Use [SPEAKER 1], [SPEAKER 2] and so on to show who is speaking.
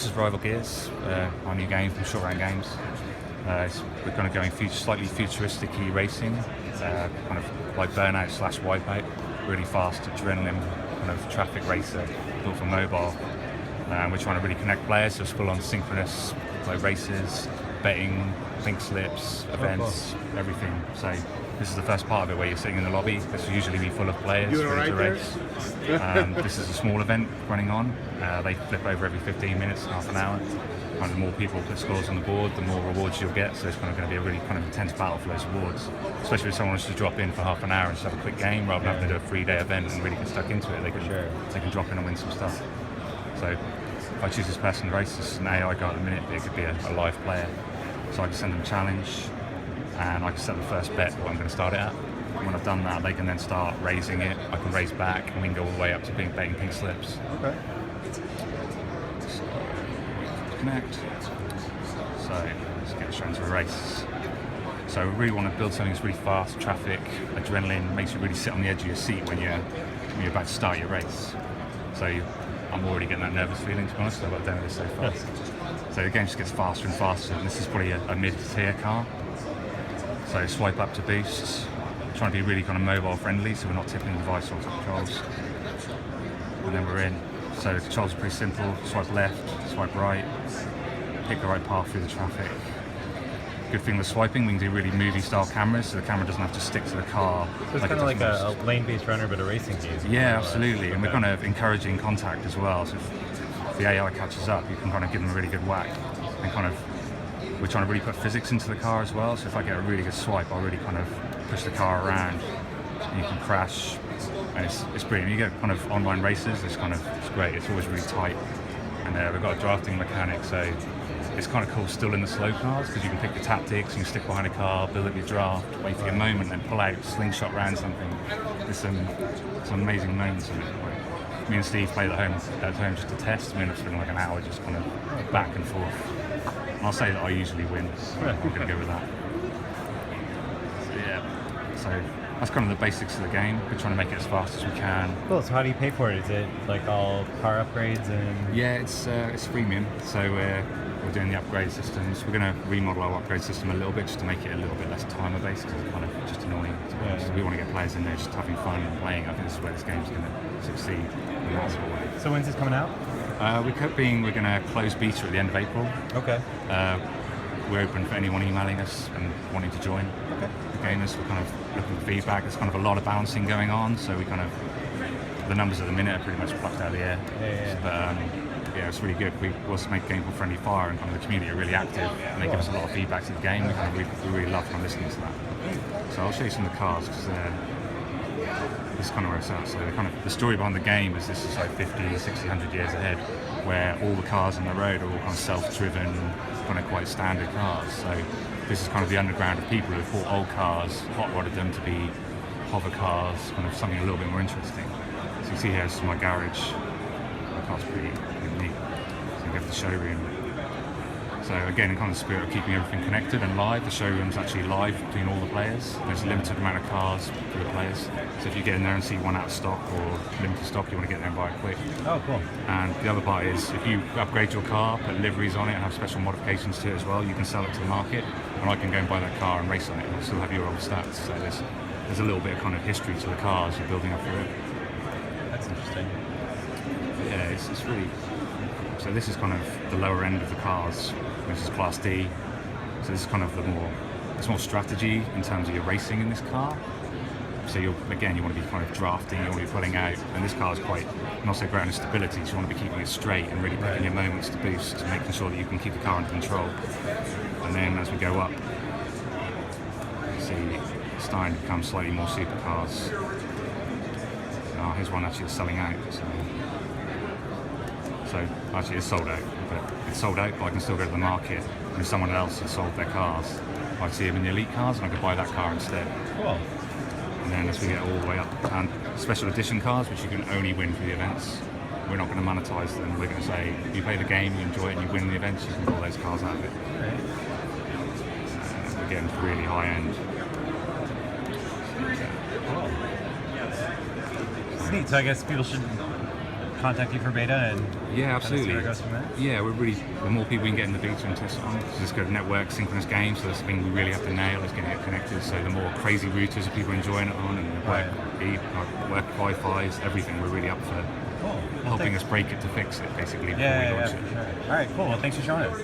[SPEAKER 1] This is Rival Gears, our new game from Short Round Games. We're going to go in slightly futuristic-y racing, kind of like Burnout / Wipeout, really fast adrenaline kind of traffic racer built for mobile. We're trying to really connect players, so it's full on synchronous like races, betting, pink slips, events, everything. So this is the first part of it where you're sitting in the lobby. This will usually be full of players ready to race. This is a small event running on. They flip over every 15 minutes, half an hour. And the more people put scores on the board, the more rewards you'll get. So it's kind of going to be a really kind of intense battle for those rewards. Especially if someone wants to drop in for half an hour and just have a quick game rather than having to do a 3-day event and really get stuck into it. They can drop in and win some stuff. So if I choose this person to race, this is an AI guy at the minute, but it could be a live player. So I can send them a challenge and I can set the first bet what I'm going to start it at. And when I've done that, they can then start raising it. I can raise back and we can go all the way up to betting pink slips.
[SPEAKER 2] Okay.
[SPEAKER 1] So, connect. So let's get straight into a race. So we really want to build something that's really fast, traffic, adrenaline, makes you really sit on the edge of your seat when you're about to start your race. So I'm already getting that nervous feeling, to be honest. I've got done this so fast. So the game just gets faster and faster, and this is probably a mid-tier car. So swipe up to boost, trying to be really kind of mobile friendly, so we're not tipping the device onto controls. And then we're in. So the controls are pretty simple. Swipe left, swipe right, pick the right path through the traffic. Good thing with swiping, we can do really movie-style cameras, so the camera doesn't have to stick to the car.
[SPEAKER 2] So it's kind of like a lane-based runner, but a racing game.
[SPEAKER 1] Yeah, absolutely. And we're kind of encouraging contact as well. So if the AI catches up, you can kind of give them a really good whack. And kind of, we're trying to really put physics into the car as well. So if I get a really good swipe, I'll really kind of push the car around. And you can crash, and it's brilliant. You get kind of online races. It's great. It's always really tight. And we've got a drafting mechanic, so it's kind of cool still in the slow cars because you can pick the tactics, you can stick behind a car, build up your draft, wait for your moment, then pull out, slingshot around something. There's some amazing moments in it. Like, me and Steve played at home just to test. We ended up spending like an hour just kind of back and forth. And I'll say that I usually win, so I'm going to go with that. So yeah, so that's kind of the basics of the game. We're trying to make it as fast as we can.
[SPEAKER 2] Cool, so how do you pay for it? Is it like all car upgrades and...?
[SPEAKER 1] Yeah, it's freemium, so we're doing the upgrade systems. We're going to remodel our upgrade system a little bit just to make it a little bit less timer-based because it's kind of just annoying. So we want to get players in there just having fun and playing. I think this is where this game's going to succeed in that sort of way.
[SPEAKER 2] So when's this coming out?
[SPEAKER 1] We're going to close beta at the end of April.
[SPEAKER 2] Okay.
[SPEAKER 1] We're open for anyone emailing us and wanting to join.
[SPEAKER 2] Okay.
[SPEAKER 1] The gamers, we're kind of looking for feedback. There's kind of a lot of balancing going on, so we kind of, the numbers at the minute are pretty much plucked out of the air.
[SPEAKER 2] Yeah.
[SPEAKER 1] But yeah, it's really good. We also make game called Friendly Fire, and kind of the community are really active, and they give us a lot of feedback to the game. We really love kind of listening to that. So I'll show you some of the cars because this is kind of where it's at. So the story behind the game is this is like 50, 60, 100 years ahead, where all the cars on the road are all kind of self-driven, kind of quite standard cars. So this is kind of the underground of people who have bought old cars, hot-rodded them to be hover cars, kind of something a little bit more interesting. So you see here, this is my garage. The car's pretty neat. So you go to the showroom. So again, in kind of the spirit of keeping everything connected and live, the showroom's actually live between all the players. There's a limited amount of cars for the players. So if you get in there and see one out of stock or limited stock, you want to get there and buy it quick.
[SPEAKER 2] Oh, cool.
[SPEAKER 1] And the other part is, if you upgrade your car, put liveries on it and have special modifications to it as well, you can sell it to the market, and I can go and buy that car and race on it, and still have your old stats. So there's a little bit of kind of history to the cars you're building up for it.
[SPEAKER 2] That's interesting.
[SPEAKER 1] Yeah, it's really... So this is kind of the lower end of the cars, which is Class D. So this is kind of it's more strategy in terms of your racing in this car. So you want to be kind of drafting, you want to be pulling out, and this car is quite, not so great on stability, so you want to be keeping it straight and really picking your moments to boost, and making sure that you can keep the car under control. And then as we go up, you see it's starting to become slightly more supercars. Here's one actually that's selling out. So actually it's sold out, but I can still go to the market, and if someone else has sold their cars, I see them in the elite cars and I can buy that car instead.
[SPEAKER 2] Cool.
[SPEAKER 1] And then as we get all the way up, and special edition cars, which you can only win through the events, we're not going to monetize them. We're going to say, you play the game, you enjoy it, and you win the events, you can pull those cars out of it. And again, it's really high end.
[SPEAKER 2] It's neat, so I guess people should contact you for beta and
[SPEAKER 1] Yeah,
[SPEAKER 2] kind of
[SPEAKER 1] absolutely.
[SPEAKER 2] see where it goes from there?
[SPEAKER 1] Yeah, the more people we can get in the beta and test it on, so it's got a network synchronous game, so that's the thing we really have to nail is getting it connected. So the more crazy routers that people are enjoying it on, and the work Wi-Fi's, everything, we're really up for
[SPEAKER 2] Cool. Well,
[SPEAKER 1] helping us break it to fix it, basically, before
[SPEAKER 2] Yeah,
[SPEAKER 1] we
[SPEAKER 2] yeah,
[SPEAKER 1] launch
[SPEAKER 2] yeah,
[SPEAKER 1] it.
[SPEAKER 2] for sure. All right, cool. Well, thanks for showing us.